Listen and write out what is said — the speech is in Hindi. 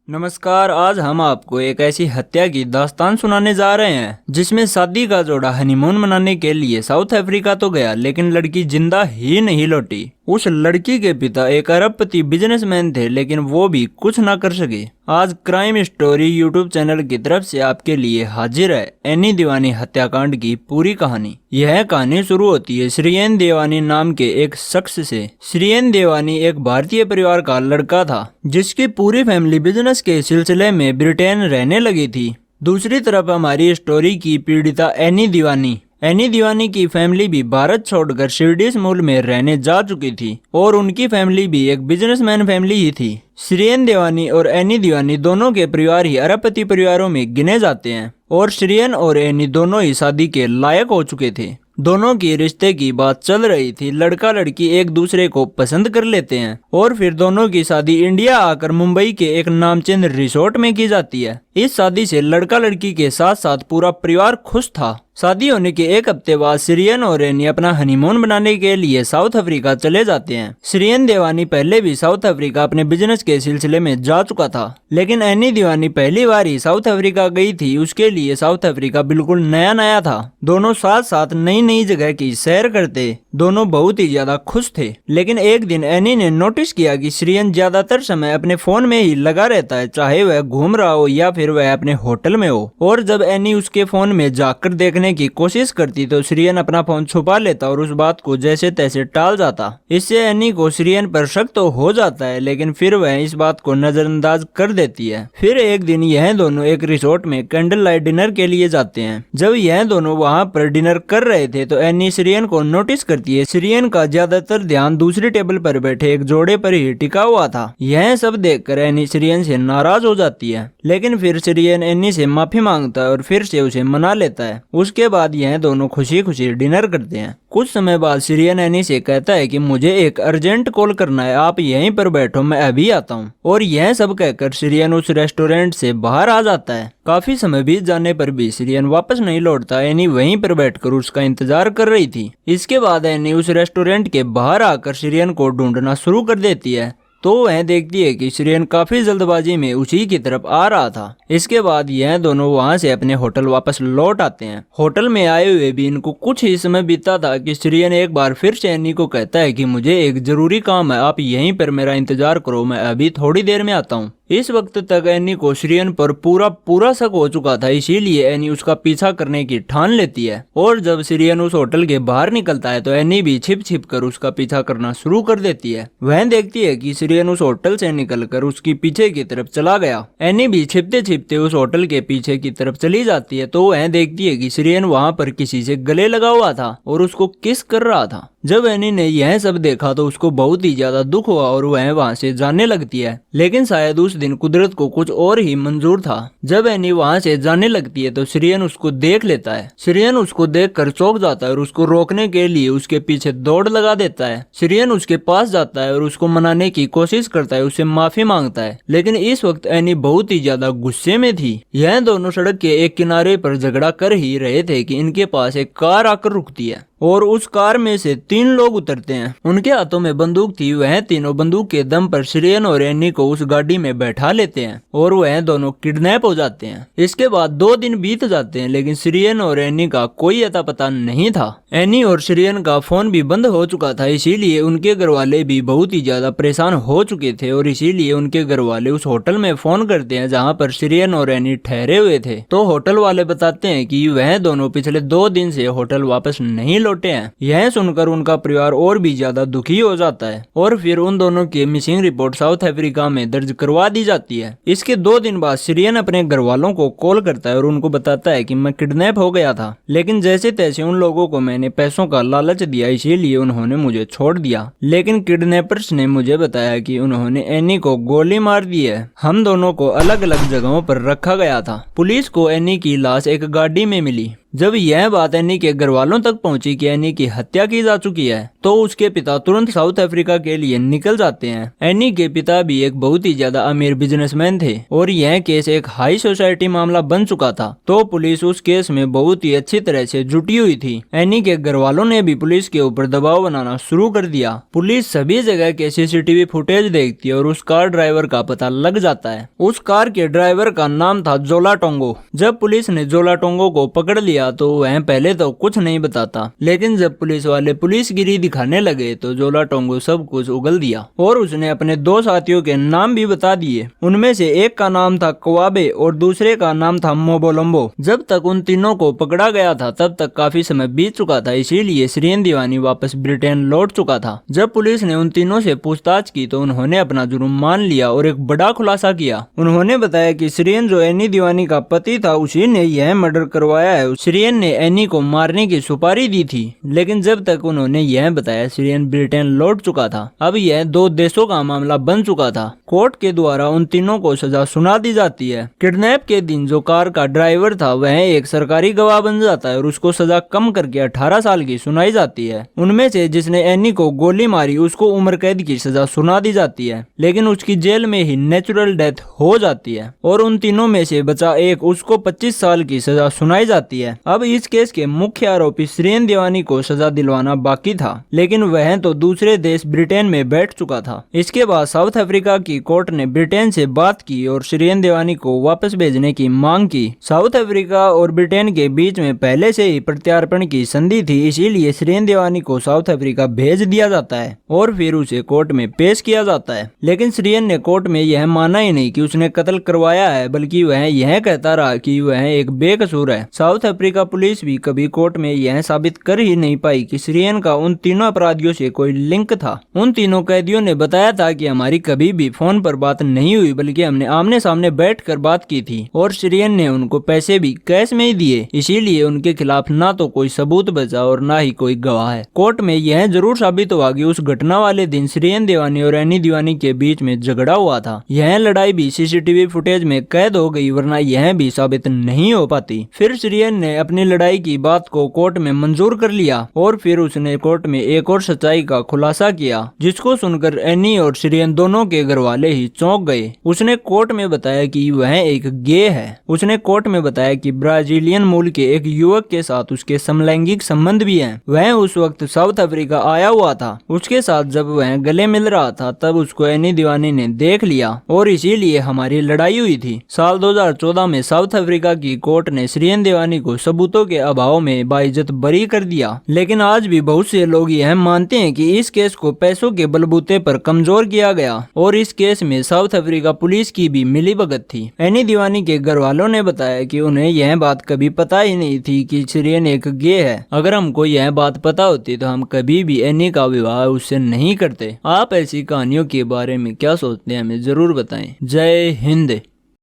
नमस्कार। आज हम आपको एक ऐसी हत्या की दास्तान सुनाने जा रहे हैं जिसमें शादी का जोड़ा हनीमून मनाने के लिए साउथ अफ्रीका तो गया, लेकिन लड़की जिंदा ही नहीं लौटी। उस लड़की के पिता एक अरबपति बिजनेसमैन थे, लेकिन वो भी कुछ ना कर सके। आज क्राइम स्टोरी यूट्यूब चैनल की तरफ से आपके लिए हाजिर है एनी दीवानी हत्याकांड की पूरी कहानी। यह कहानी शुरू होती है श्रीएन देवानी नाम के एक शख्स से। श्रीएन देवानी एक भारतीय परिवार का लड़का था जिसकी पूरी फैमिली बिजनेस के सिलसिले में ब्रिटेन रहने लगी थी। दूसरी तरफ हमारी स्टोरी की पीड़िता एनी दीवानी की फैमिली भी भारत छोड़कर स्वीडिश मूल में रहने जा चुकी थी और उनकी फैमिली भी एक बिजनेसमैन फैमिली ही थी। श्रीएन देवानी और एनी दीवानी दोनों के परिवार ही अरबपति परिवारों में गिने जाते हैं और श्रीएन और एनी दोनों ही शादी के लायक हो चुके थे। दोनों की रिश्ते की बात चल रही थी। लड़का लड़की एक दूसरे को पसंद कर लेते हैं और फिर दोनों की शादी इंडिया आकर मुंबई के एक नामचीन रिसोर्ट में की जाती है। इस शादी से लड़का लड़की के साथ साथ पूरा परिवार खुश था। शादी होने के एक हफ्ते बाद श्रीएन और एनी अपना हनीमून बनाने के लिए साउथ अफ्रीका चले जाते हैं। श्रीएन देवानी पहले भी साउथ अफ्रीका अपने बिजनेस के सिलसिले में जा चुका था, लेकिन एनी दीवानी पहली बार ही साउथ अफ्रीका गई थी। उसके लिए साउथ अफ्रीका बिल्कुल नया नया था। दोनों साथ साथ नई नई जगह की सैर करते, दोनों बहुत ही ज्यादा खुश थे। लेकिन एक दिन एनी ने नोटिस किया कि श्रीएन ज्यादातर समय अपने फोन में ही लगा रहता है, चाहे वह घूम रहा हो या फिर वह अपने होटल में हो। और जब एनी उसके फोन में जाकर देखने की कोशिश करती तो श्रीएन अपना फोन छुपा लेता और उस बात को जैसे तैसे टाल जाता। इससे एनी को श्रीएन पर शक तो हो जाता है, लेकिन फिर वह इस बात को नजरअंदाज कर देती है। फिर एक दिन यह दोनों एक रिसोर्ट में कैंडल लाइट डिनर के लिए जाते हैं। जब यह दोनों वहां पर डिनर कर रहे थे तो एनी श्रीएन को नोटिस करती है। श्रीएन का ज्यादातर ध्यान दूसरी टेबल पर बैठे एक जोड़े पर ही टिका हुआ था। यह सब देखकर एनी श्रीएन से नाराज हो जाती है, लेकिन फिर श्रीएन एनी से माफी मांगता है और फिर से उसे मना लेता है। उसके बाद यह दोनों खुशी खुशी डिनर करते हैं। कुछ समय बाद श्रीएन एनी से कहता है कि मुझे एक अर्जेंट कॉल करना है, आप यहीं पर बैठो, मैं अभी आता हूँ। और यह सब कहकर श्रीएन उस रेस्टोरेंट से बाहर आ जाता है। काफी समय बीत जाने पर भी श्रीएन वापस नहीं लौटता। एनी वहीं पर बैठकर उसका इंतजार कर रही थी। इसके बाद एनी उस रेस्टोरेंट के बाहर आकर श्रीएन को ढूंढना शुरू कर देती है तो वह देखती है कि श्रीएन काफी जल्दबाजी में उसी की तरफ आ रहा था। इसके बाद यह दोनों वहां से अपने होटल वापस लौट आते हैं। होटल में आए हुए भी इनको कुछ ही समय बीता था कि श्रीएन एक बार फिर से एनी को कहता है कि मुझे एक जरूरी काम है, आप यहीं पर मेरा इंतजार करो, मैं अभी थोड़ी देर में आता हूँ। इस वक्त तक एनी को श्रीएन पर पूरा शक हो चुका था, इसीलिए एनी उसका पीछा करने की ठान लेती है। और जब श्रीएन उस होटल के बाहर निकलता है तो एनी भी छिप छिप कर उसका पीछा करना शुरू कर देती है। वह देखती है कि श्रीएन उस होटल से निकलकर उसकी पीछे की तरफ चला गया। एनी भी छिपते छिपते उस होटल के पीछे की तरफ चली जाती है तो वह देखती है कि श्रीएन वहां पर किसी से गले लगा हुआ था और उसको किस कर रहा था। जब एनी ने यह सब देखा तो उसको बहुत ही ज्यादा दुख हुआ और वह वहां से जाने लगती है, लेकिन शायद उस दिन कुदरत को कुछ और ही मंजूर था। जब एनी वहां से जाने लगती है तो श्रीएन उसको देख लेता है। श्रीएन उसको देखकर चौंक जाता है और उसको रोकने के लिए उसके पीछे दौड़ लगा देता है। श्रीएन उसके पास जाता है और उसको मनाने की कोशिश करता है, उससे माफी मांगता है, लेकिन इस वक्त एनी बहुत ही ज्यादा गुस्से में थी। यह दोनों सड़क के एक किनारे पर झगड़ा कर ही रहे थे कि इनके पास एक कार आकर रुकती है और उस कार में से 3 लोग उतरते हैं। उनके हाथों में बंदूक थी। वह तीनों बंदूक के दम पर श्रीएन और एनी को उस गाड़ी में बैठा लेते हैं और वह दोनों किडनैप हो जाते हैं। इसके बाद 2 दिन बीत जाते हैं, लेकिन श्रीएन और एनी का कोई अता पता नहीं था। एनी और श्रीएन का फोन भी बंद हो चुका था, इसीलिए उनके घर वाले भी बहुत ही ज्यादा परेशान हो चुके थे और इसीलिए उनके घर वाले उस होटल में फोन करते हैं जहाँ पर श्रीएन और एनी ठहरे हुए थे। तो होटल वाले बताते हैं कि वह दोनों पिछले 2 दिन से होटल वापस नहीं लौटे हैं। यह सुनकर उनका परिवार और भी ज्यादा दुखी हो जाता है और फिर उन दोनों की मिसिंग रिपोर्ट साउथ अफ्रीका में दर्ज करवा दी जाती है। इसके 2 दिन बाद श्रीएन अपने घर वालों को कॉल करता है और उनको बताता है कि मैं किडनैप हो गया था, लेकिन जैसे तैसे उन लोगों को मैंने पैसों का लालच दिया, इसीलिए उन्होंने मुझे छोड़ दिया। लेकिन किडनैपर्स ने मुझे बताया कि उन्होंने एनी को गोली मार दी है। हम दोनों को अलग अलग जगहों पर रखा गया था। पुलिस को एनी की लाश एक गाड़ी में मिली। जब यह बात एनी के घर वालों तक पहुंची कि एनी की हत्या की जा चुकी है तो उसके पिता तुरंत साउथ अफ्रीका के लिए निकल जाते हैं। एनी के पिता भी एक बहुत ही ज्यादा अमीर बिजनेसमैन थे और यह केस एक हाई सोसाइटी मामला बन चुका था, तो पुलिस उस केस में बहुत ही अच्छी तरह से जुटी हुई थी। एनी के घर वालों ने भी पुलिस के ऊपर दबाव बनाना शुरू कर दिया। पुलिस सभी जगह के सीसीटीवी फुटेज देखती है और उस कार ड्राइवर का पता लग जाता है। उस कार के ड्राइवर का नाम था जोला टोंगो। जब पुलिस ने जोला टोंगो को पकड़ लिया तो वह पहले तो कुछ नहीं बताता, लेकिन जब पुलिस वाले पुलिसगिरी दिखाने लगे तो जोला टोंगो सब कुछ उगल दिया और उसने अपने दो साथियों के नाम भी बता दिए। उनमें से एक का नाम था कवाबे और दूसरे का नाम था मोबोलम्बो। जब तक उन तीनों को पकड़ा गया था तब तक काफी समय बीत चुका था, इसीलिए श्रीन दीवानी वापस ब्रिटेन लौट चुका था। जब पुलिस ने उन तीनों से पूछताछ की तो उन्होंने अपना जुर्म मान लिया और एक बड़ा खुलासा किया। उन्होंने बताया कि श्रीन जो एनी दीवानी का पति था उसी ने यह मर्डर करवाया है। श्रीन ने एनी को मारने की सुपारी दी थी, लेकिन जब तक उन्होंने यह बताया श्रीन ब्रिटेन लौट चुका था। अब यह दो देशों का मामला बन चुका था। कोर्ट के द्वारा उन तीनों को सजा सुना दी जाती है। किडनैप के दिन जो कार का ड्राइवर था वह एक सरकारी गवाह बन जाता है और उसको सजा कम करके 18 साल की सुनाई जाती है। उनमें से जिसने एनी को गोली मारी उसको उम्र कैद की सजा सुना दी जाती है, लेकिन उसकी जेल में ही नेचुरल डेथ हो जाती है और उन तीनों में से बचा एक उसको 25 साल की सजा सुनाई जाती है। अब इस केस के मुख्य आरोपी श्रीन दीवानी को सजा दिलवाना बाकी था, लेकिन वह तो दूसरे देश ब्रिटेन में बैठ चुका था। इसके बाद साउथ अफ्रीका की कोर्ट ने ब्रिटेन से बात की और श्रीन दीवानी को वापस भेजने की मांग की। साउथ अफ्रीका और ब्रिटेन के बीच में पहले से ही प्रत्यार्पण की संधि थी, इसीलिए श्रीन दीवानी को साउथ अफ्रीका भेज दिया जाता है और फिर उसे कोर्ट में पेश किया जाता है। लेकिन श्रीन ने कोर्ट में यह माना ही नहीं कि उसने कत्ल करवाया है, बल्कि वह यह कहता रहा कि वह एक बेकसूर है। साउथ अफ्रीका पुलिस भी कभी कोर्ट में यह साबित कर ही नहीं पाई कि श्रीन का उन तीनों अपराधियों से कोई लिंक था। उन तीनों कैदियों ने बताया था कि हमारी कभी भी फोन पर बात नहीं हुई, बल्कि हमने आमने सामने बैठकर बात की थी और श्रीन ने उनको पैसे भी कैश में ही दिए, इसीलिए उनके खिलाफ ना तो कोई सबूत बचा और ना ही कोई गवाह है। कोर्ट में यह जरूर साबित हुआ कि उस घटना वाले दिन श्रीन दीवानी और एनी दीवानी के बीच में झगड़ा हुआ था। यह लड़ाई भी सीसीटीवी फुटेज में कैद हो गई, वरना यह भी साबित नहीं हो पाती। फिर श्रीन ने अपनी लड़ाई की बात को कोर्ट में मंजूर कर लिया और फिर उसने कोर्ट में एक और सच्चाई का खुलासा किया, जिसको सुनकर एनी और श्रीन दोनों के घर वाले ही चौंक गए। उसने कोर्ट में बताया कि वह एक गे है। उसने कोर्ट में बताया कि ब्राजीलियन मूल के एक युवक के साथ उसके समलैंगिक संबंध भी हैं। वह उस वक्त साउथ अफ्रीका आया हुआ था। उसके साथ जब वह गले मिल रहा था तब उसको एनी दीवानी ने देख लिया और इसीलिए हमारी लड़ाई हुई थी। साल 2014 में साउथ अफ्रीका की कोर्ट ने श्रीन दीवानी को सबूतों के अभाव में बाइज्जत बरी कर दिया, लेकिन आज भी बहुत से लोग यह मानते हैं कि इस केस को पैसों के बलबूते पर कमजोर किया गया और इस केस में साउथ अफ्रीका पुलिस की भी मिलीभगत थी। एनी दीवानी के घर वालों ने बताया कि उन्हें यह बात कभी पता ही नहीं थी कि श्रीन एक गे है। अगर हमको यह बात पता होती तो हम कभी भी एनी का विवाह उससे नहीं करते। आप ऐसी कहानियों के बारे में क्या सोचते हैं, हमें जरूर बताएं। जय हिंद।